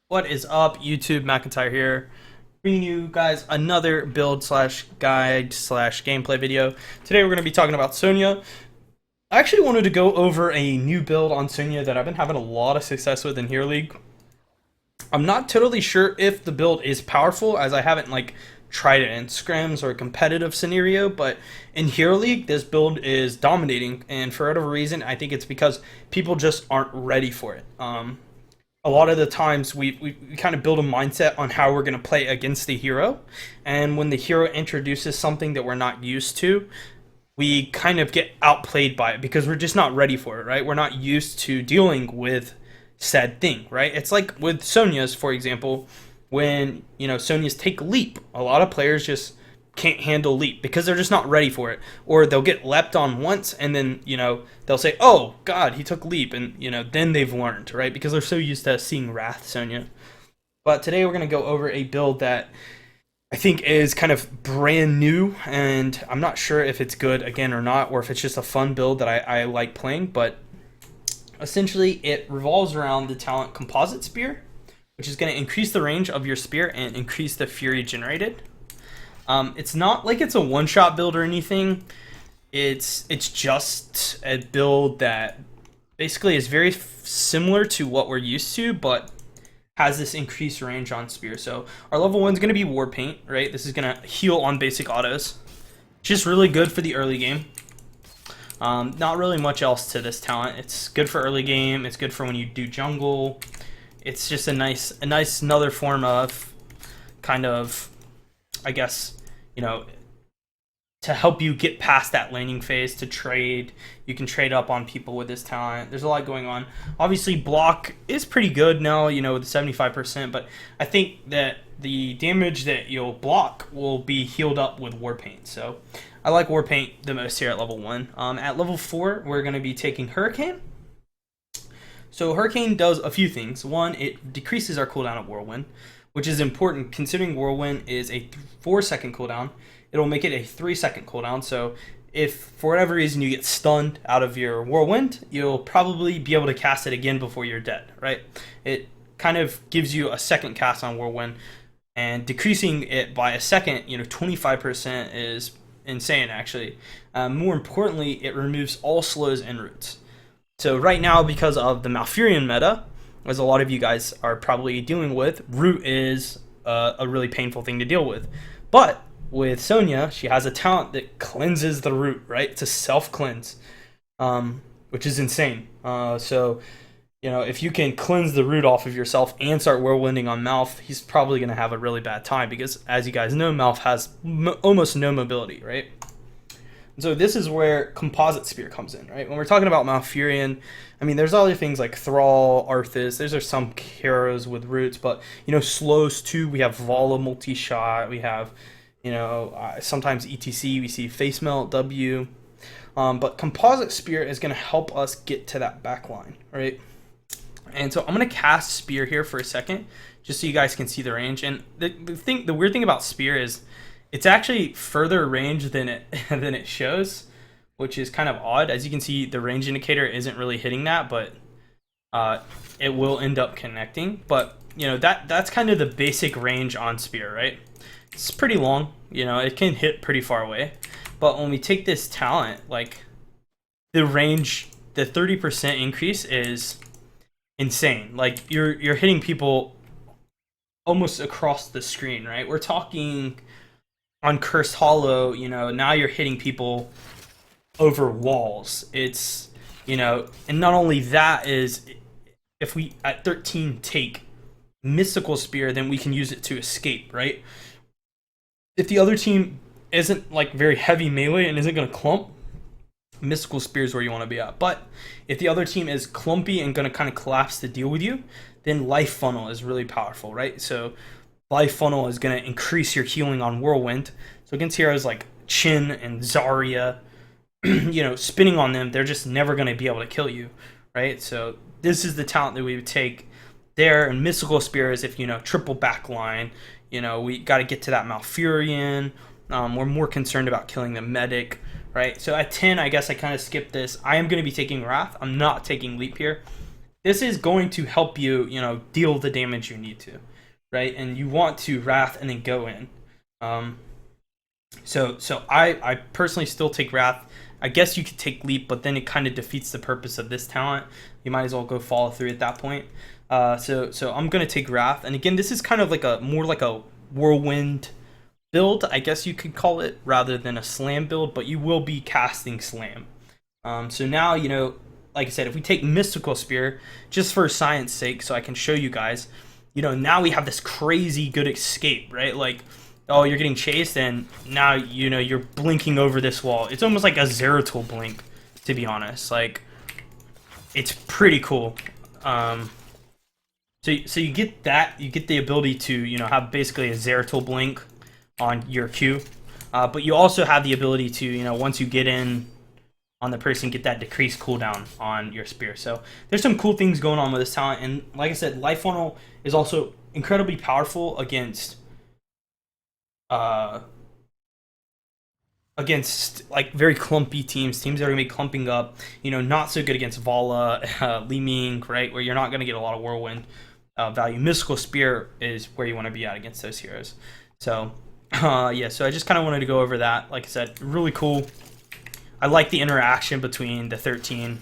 What is up, YouTube? McIntyre here, bringing you guys another build slash guide slash gameplay video. Today we're going to be talking about Sonya. I actually wanted to go over a new build on Sonya that I've been having a lot of success with in Hero League. I'm not totally sure if the build is powerful, as I haven't tried it in scrims or a competitive scenario, but in Hero League this build is dominating, and for whatever reason I think it's because people just aren't ready for it. A lot of the times we kind of build a mindset on how we're going to play against the hero, and when the hero introduces something that we're not used to, we kind of get outplayed by it because we're just not ready for it, right? We're not used to dealing with said thing, right? It's like with Sonya's, for example, when Sonya's take leap, a lot of players just can't handle leap because they're just not ready for it, or they'll get leapt on once and then they'll say, oh god, he took leap, and then they've learned, right? Because they're so used to seeing Wrath Sonya. But today we're going to go over a build that I think is kind of brand new, and I'm not sure if it's good again or not, or if it's just a fun build that I like playing. But essentially it revolves around the talent Composite Spear, which is going to increase the range of your spear and increase the fury generated. It's not like it's a one-shot build or anything. It's just a build that basically is very similar to what we're used to, but has this increased range on spear. So our level 1 is going to be War Paint, right? This is going to heal on basic autos. Just really good for the early game. Not really much else to this talent. It's good for early game. It's good for when you do jungle. It's just a nice another form of kind of, I guess, to help you get past that laning phase to trade. You can trade up on people with this talent. There's a lot going on. Obviously, block is pretty good now, with 75%, but I think that the damage that you'll block will be healed up with War Paint. So I like War Paint the most here at level 1. At level 4, we're going to be taking Hurricane. So Hurricane does a few things. One, it decreases our cooldown of Whirlwind, which is important considering Whirlwind is a 4-second cooldown. It'll make it a 3-second cooldown, so if for whatever reason you get stunned out of your Whirlwind, you'll probably be able to cast it again before you're dead, right? It kind of gives you a second cast on Whirlwind, and decreasing it by a second, 25% is insane, actually. More importantly, it removes all slows and roots. So right now, because of the Malfurion meta, as a lot of you guys are probably dealing with, root is a really painful thing to deal with. But with Sonya, she has a talent that cleanses the root, right? It's a self-cleanse, which is insane. So, if you can cleanse the root off of yourself and start whirlwinding on Malf, he's probably going to have a really bad time because, as you guys know, Malf has almost no mobility, right? So this is where Composite Spear comes in, right? When we're talking about Malfurion, I mean, there's other things like Thrall, Arthas. Those are some heroes with roots, but, slows too. We have Vala multi-shot. We have, sometimes ETC. We see Face Melt, W. But Composite Spear is going to help us get to that back line, right? And so I'm going to cast Spear here for a second, just so you guys can see the range. And the weird thing about Spear is it's actually further range than it shows, which is kind of odd. As you can see, the range indicator isn't really hitting that, but it will end up connecting. But that's kind of the basic range on Spear, right? It's pretty long. It can hit pretty far away. But when we take this talent, the range, the 30% increase is insane. Like you're hitting people almost across the screen, right? We're talking on Cursed Hollow, now you're hitting people over walls. It's, and not only that is, if we at 13 take Mystical Spear, then we can use it to escape, right? If the other team isn't very heavy melee and isn't going to clump, Mystical Spear is where you want to be at. But if the other team is clumpy and going to kind of collapse to deal with you, then Life Funnel is really powerful, right? So Life Funnel is going to increase your healing on Whirlwind. So against heroes like Chin and Zarya, spinning on them, they're just never going to be able to kill you, right? So this is the talent that we would take there. And Mystical Spear is if, triple backline, we got to get to that Malfurion. We're more concerned about killing the medic, right? So at 10, I guess I kind of skipped this. I am going to be taking Wrath. I'm not taking Leap here. this is going to help you, deal the damage you need to, right? And you want to Wrath and then go in. So I personally still take Wrath. I guess you could take Leap, but then it kind of defeats the purpose of this talent. You might as well go follow through at that point. So I'm gonna take Wrath, and again, this is kind of like more like a Whirlwind build, I guess you could call it, rather than a Slam build. But you will be casting Slam. So now, like I said, if we take Mystical Spear, just for science sake, so I can show you guys, now we have this crazy good escape, right? Like, oh, you're getting chased, and now, you're blinking over this wall. It's almost like a Zeratul blink, to be honest. Like, it's pretty cool. So you get that. You get the ability to, have basically a Zeratul blink on your Q. But you also have the ability to, once you get in on the person, get that decreased cooldown on your spear. So there's some cool things going on with this talent. And like I said, Life Funnel is also incredibly powerful against like very clumpy teams that are gonna be clumping up. Not so good against Vala, Li Ming, right, where you're not gonna get a lot of Whirlwind value. Mystical Spear is where you want to be at against those heroes. So yeah, so I just kind of wanted to go over that. Like I said, really cool. I like the interaction between the 13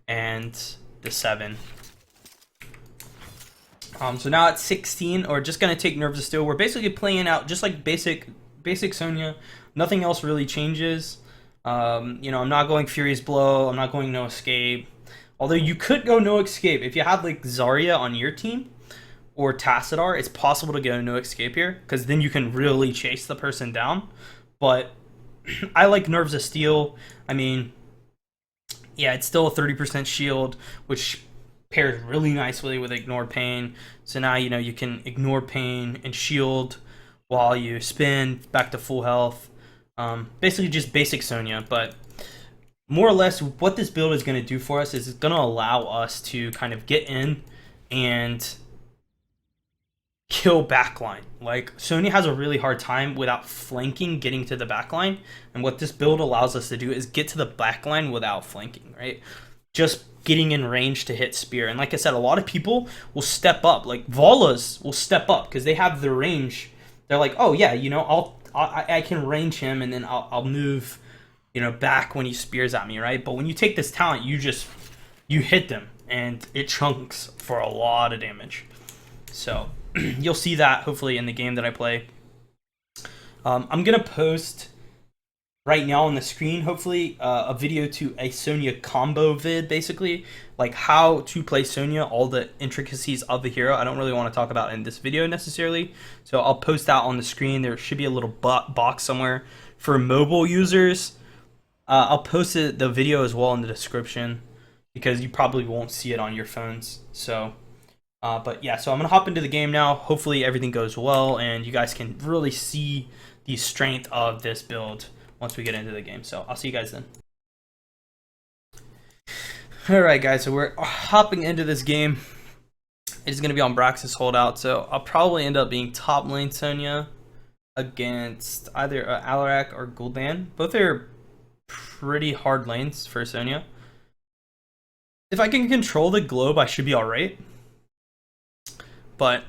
and the 7. So now at 16, we're just gonna take Nerves of Steel. We're basically playing out just like basic Sonya. Nothing else really changes. I'm not going Furious Blow. I'm not going No Escape. Although you could go No Escape if you had like Zarya on your team or Tassadar. It's possible to go No Escape here because then you can really chase the person down. But I like Nerves of Steel. I mean, yeah, it's still a 30% shield, which pairs really nicely with Ignore Pain. So now you can ignore pain and shield while you spin back to full health. Basically just basic Sonya, but more or less what this build is going to do for us is it's going to allow us to kind of get in and kill backline. Like, Sonya has a really hard time without flanking getting to the backline, and what this build allows us to do is get to the backline without flanking, right? Just getting in range to hit spear. And like I said, a lot of people will step up, like Valas will step up because they have the range. They're like, oh yeah, I can range him, and then I'll move, back when he spears at me, right? But when you take this talent, you hit them, and it chunks for a lot of damage. So you'll see that hopefully in the game that I play. I'm gonna post right now on the screen, hopefully, a video to a Sonya combo vid, basically, like how to play Sonya, all the intricacies of the hero. I don't really want to talk about in this video necessarily, so I'll post that on the screen. There should be a little box somewhere for mobile users. I'll post the video as well in the description because you probably won't see it on your phones. So, but yeah, so I'm gonna hop into the game now. Hopefully everything goes well and you guys can really see the strength of this build once we get into the game. So I'll see you guys then. Alright guys, so we're hopping into this game. It's going to be on Braxis holdout, so I'll probably end up being top lane Sonya against either Alarak or Gul'dan. Both are pretty hard lanes for Sonya. If I can control the globe, I should be alright. But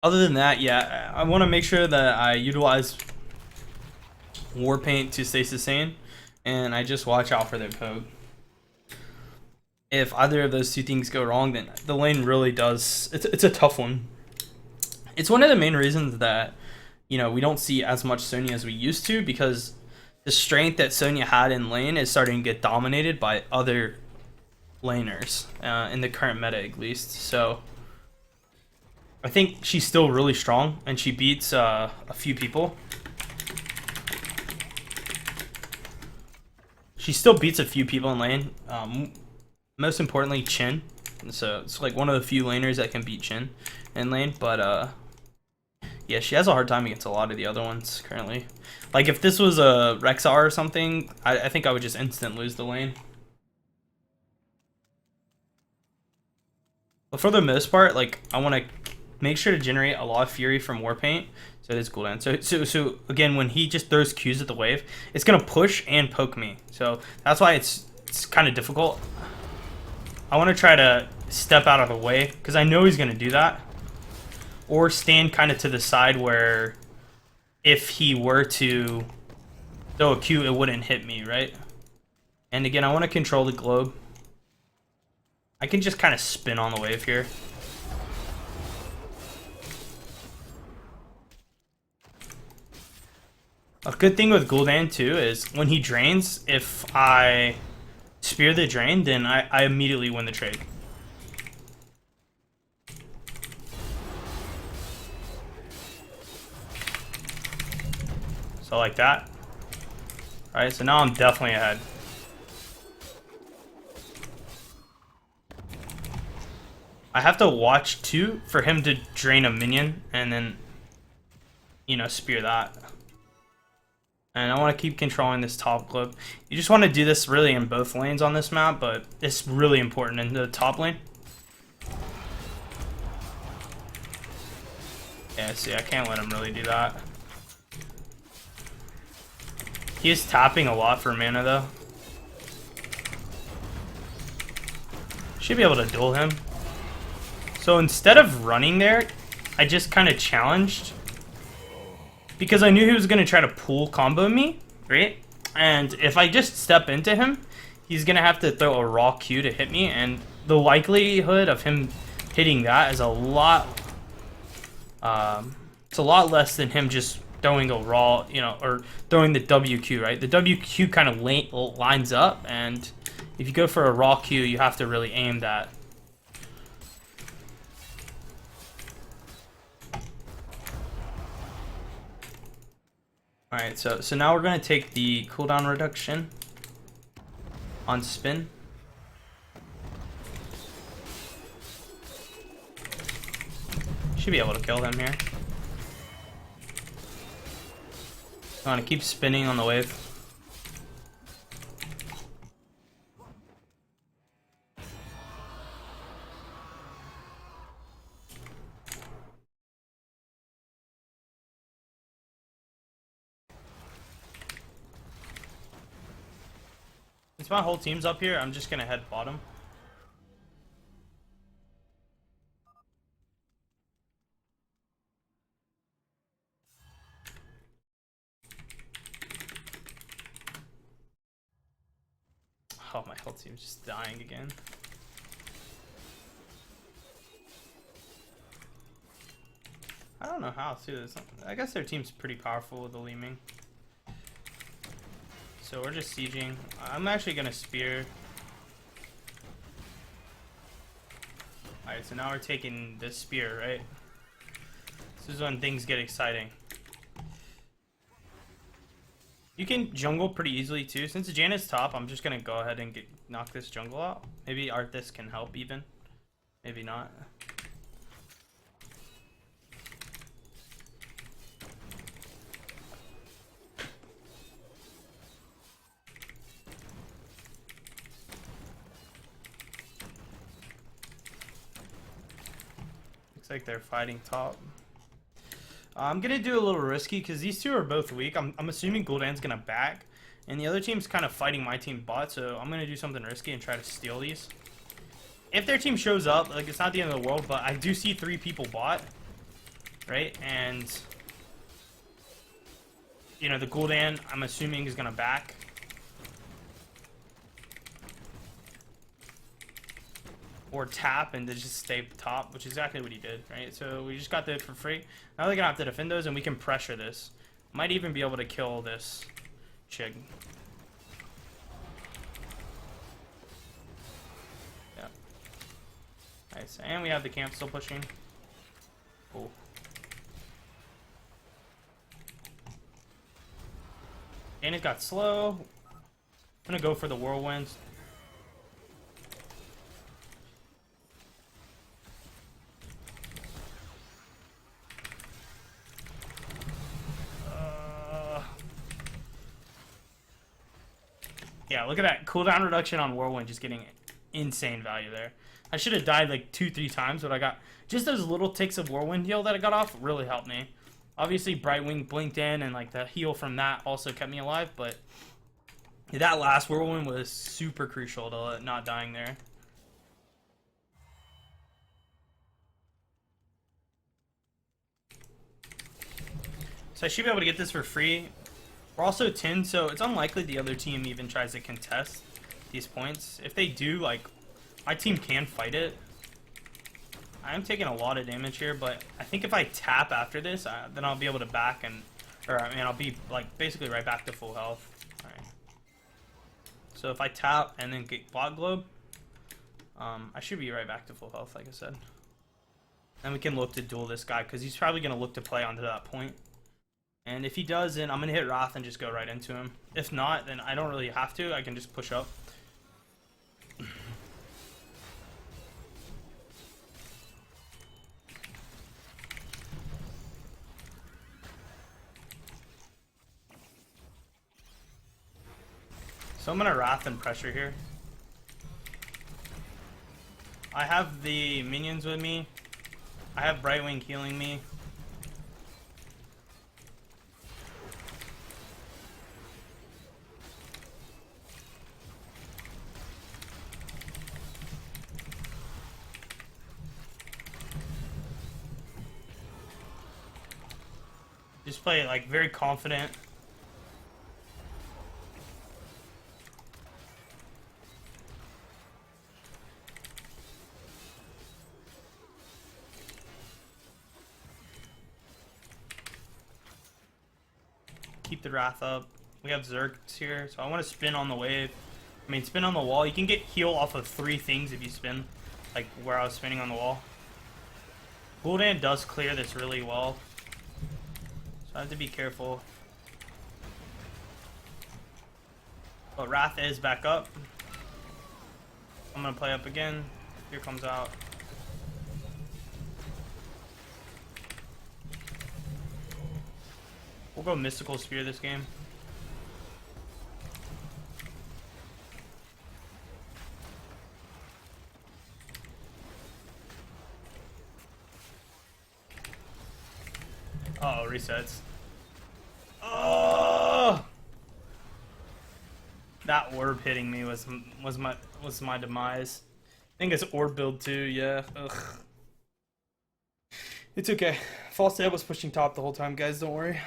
other than that, yeah, I want to make sure that I utilize Warpaint to stay sustained, and I just watch out for their poke. If either of those two things go wrong, then the lane really does, it's a tough one. It's one of the main reasons that, we don't see as much Sonya as we used to, because the strength that Sonya had in lane is starting to get dominated by other laners, in the current meta at least. So I think she's still really strong, and she beats a few people. She still beats a few people in lane. Most importantly, Chin. So it's like one of the few laners that can beat Chin in lane. But yeah, she has a hard time against a lot of the other ones currently. Like if this was a Rexar or something, I think I would just instant lose the lane. But for the most part, like I want to make sure to generate a lot of fury from Warpaint. So it is cooldown. So again, when he just throws Qs at the wave, it's gonna push and poke me. So that's why it's kind of difficult. I want to try to step out of the way because I know he's going to do that. Or stand kind of to the side where if he were to throw a Q, it wouldn't hit me, right? And again, I want to control the globe. I can just kind of spin on the wave here. A good thing with Gul'dan too is when he drains, if I spear the drain, then I immediately win the trade. So like that. Alright, so now I'm definitely ahead. I have to watch too for him to drain a minion and then, you know, spear that. And I want to keep controlling this top globe. You just want to do this really in both lanes on this map, but it's really important in the top lane. Yeah, see, I can't let him really do that. He is tapping a lot for mana, though. Should be able to duel him. So instead of running there, I just kind of challenged. Because I knew he was going to try to pool combo me, right? And if I just step into him, he's going to have to throw a raw Q to hit me. And the likelihood of him hitting that is a lot... it's a lot less than him just throwing a raw, you know, or throwing the WQ, right? The WQ kind of lines up, and if you go for a raw Q, you have to really aim that. Alright, so now we're going to take the cooldown reduction on spin. Should be able to kill them here. I want to keep spinning on the wave. Since my whole team's up here, I'm just going to head bottom. Oh, my whole team's just dying again. I don't know how to do this. I guess their team's pretty powerful with the Leeming. So we're just sieging. I'm actually gonna spear. Alright, so now we're taking this spear, right? This is when things get exciting. You can jungle pretty easily too. Since Janet's top, I'm just gonna go ahead and knock this jungle out. Maybe Arthas can help even. Maybe not. Looks like they're fighting top. I'm gonna do a little risky because these two are both weak. I'm assuming Gul'dan's gonna back, and the other team's kind of fighting my team bot. So I'm gonna do something risky and try to steal these. If their team shows up, like, it's not the end of the world, but I do see 3 people bot, right? And you know, the Gul'dan, I'm assuming, is gonna back. Or tap and just stay top, which is exactly what he did, right? So we just got that for free. Now they're gonna have to defend those, and we can pressure this. Might even be able to kill this Chig. Yeah. Nice. And we have the camp still pushing. Cool. And it got slow. I'm gonna go for the whirlwinds. Yeah, look at that cooldown reduction on Whirlwind, just getting insane value there. I should have died like 2-3 times, but I got just those little ticks of Whirlwind heal that I got off really helped me. Obviously, Brightwing blinked in, and like the heal from that also kept me alive, but that last Whirlwind was super crucial to not dying there. So I should be able to get this for free. We're also 10, so it's unlikely the other team even tries to contest these points. If they do, like, my team can fight it. I am taking a lot of damage here, but I think if I tap after this, then I'll be able to back and... Or, I mean, I'll be, like, basically right back to full health. Alright. So if I tap and then get Block Globe, I should be right back to full health, like I said. Then we can look to duel this guy, because he's probably going to look to play onto that point. And if he does, then I'm going to hit Wrath and just go right into him. If not, then I don't really have to. I can just push up. So I'm going to Wrath and pressure here. I have the minions with me. I have Brightwing healing me. Just play like very confident. Keep the Wrath up. We have Zergs here, so I want to spin on the wave. I mean, spin on the wall. You can get heal off of 3 things if you spin, like where I was spinning on the wall. Gul'dan does clear this really well. I have to be careful. But Wrath is back up. I'm gonna play up again. Here comes out. We'll go Mystical Spear this game. Uh oh, resets. Oh! That orb hitting me was my demise. I think it's orb build too. Yeah. Ugh. It's okay. False Dad was pushing top the whole time, guys. Don't worry.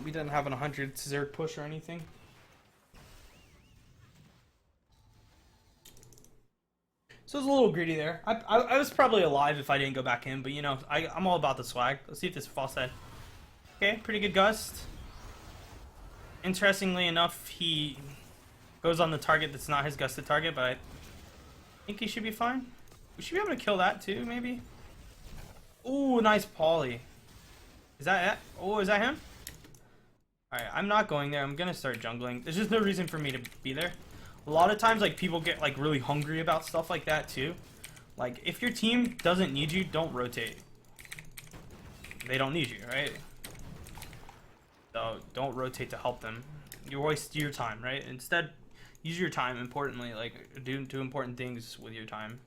We didn't have an 100 Zerg push or anything. So it was a little greedy there. I was probably alive if I didn't go back in, but you know, I'm all about the swag. Let's see if this False Dad. Okay, pretty good gust. Interestingly enough, he goes on the target that's not his gusted target, but I think he should be fine. We should be able to kill that too, maybe. Ooh, nice poly. Is that it? Oh, is that him? Alright, I'm not going there. I'm gonna start jungling. There's just no reason for me to be there. A lot of times, like, people get, like, really hungry about stuff like that, too. Like, if your team doesn't need you, don't rotate. They don't need you, right? So, don't rotate to help them. You waste your time, right? Instead, use your time, importantly. Like, do important things with your time.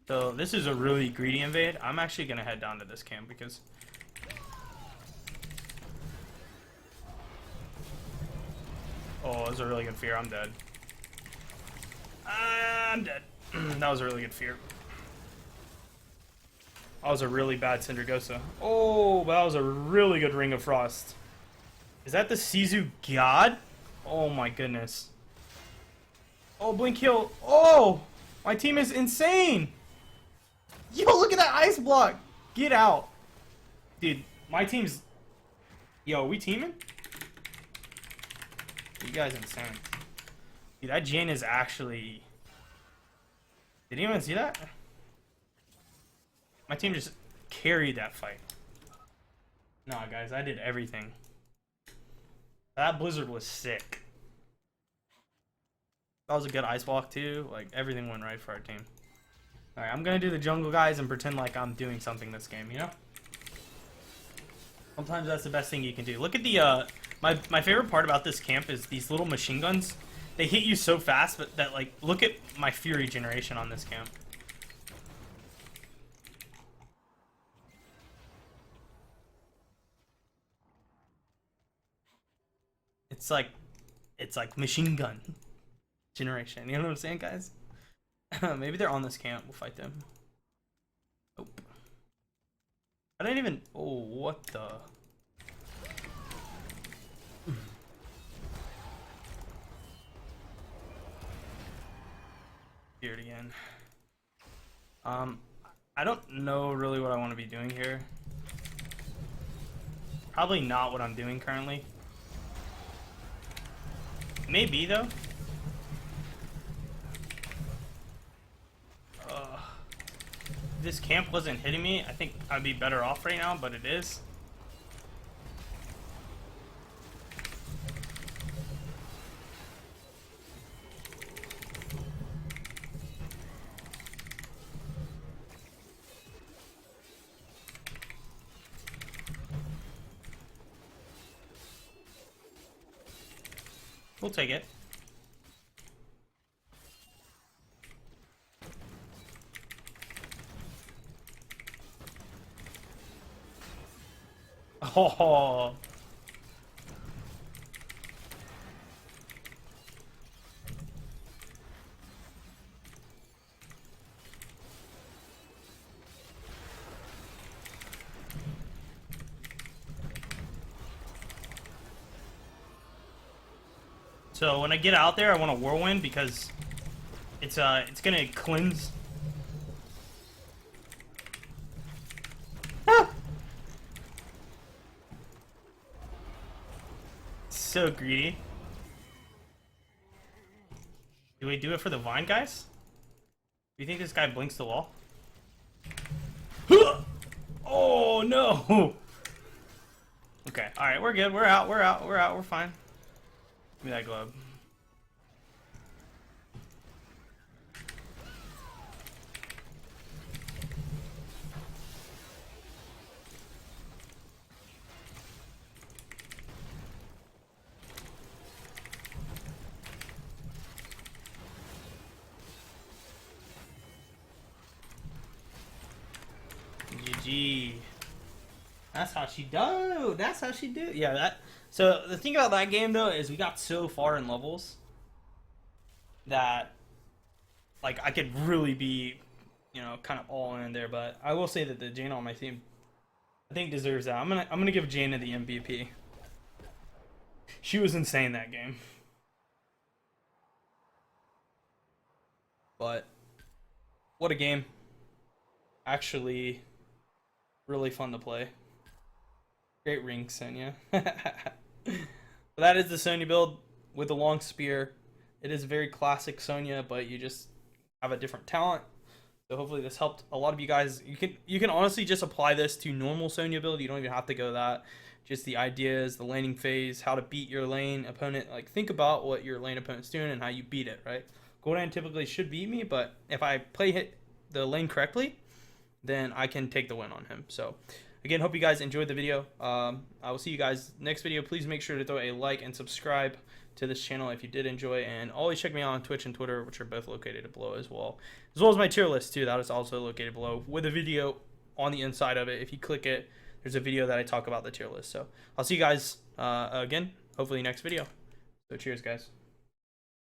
So, this is a really greedy invade. I'm actually gonna head down to this camp, because... Oh, that was a really good fear. I'm dead. I'm dead. That was a really good fear. That was a really bad Syndragosa. Oh, but that was a really good Ring of Frost. Is that the Sizu God? Oh my goodness. Oh, Blink Heal. Oh! My team is insane! Yo, look at that ice block! Get out. Dude, my team's... Yo, are we teaming? You guys insane. Dude, that Jane is actually... Did anyone see that? My team just carried that fight. Nah, guys, I did everything. That Blizzard was sick. That was a good ice block, too. Like, everything went right for our team. Alright, I'm gonna do the jungle, guys, and pretend like I'm doing something this game, you know? Sometimes that's the best thing you can do. Look at the, my favorite part about this camp is these little machine guns. They hit you so fast, but that, like, look at my Fury generation on this camp. It's like machine gun generation. You know what I'm saying, guys? Maybe they're on this camp. We'll fight them. Nope. I didn't even... Oh, what the... Here it again. I don't know really what I want to be doing here. Probably not what I'm doing currently. Maybe, though. If this camp wasn't hitting me, I think I'd be better off right now, but it is. We'll take it. Oh. So when I get out there, I want a whirlwind because it's gonna cleanse. Ah! So greedy. Do we do it for the vine, guys? Do you think this guy blinks the wall? Oh no! Okay, all right, we're good. We're out. We're out. We're out. We're fine. Give me that glove. GG. That's how she do. That's how she do. Yeah, that. So the thing about that game though is we got so far in levels that like I could really be, you know, kind of all in there. But I will say that the Jaina on my team, I think deserves that. I'm gonna give Jaina the MVP. She was insane that game. But what a game. Actually, really fun to play. Great ring, Sonya. But that is the Sonya build with the long spear. It is a very classic Sonya, but you just have a different talent. So hopefully this helped a lot of you guys. You can honestly just apply this to normal Sonya build. You don't even have to go that. Just the ideas, the laning phase, how to beat your lane opponent. Like think about what your lane opponent's doing and how you beat it, right? Gordon typically should beat me, but if I hit the lane correctly, then I can take the win on him. So again, hope you guys enjoyed the video. I will see you guys next video. Please make sure to throw a like and subscribe to this channel if you did enjoy, and always check me out on Twitch and Twitter, which are both located below as well as my tier list too. That is also located below with a video on the inside of it. If you click it, there's a video that I talk about the tier list. So I'll see you guys again, hopefully next video. So cheers, guys.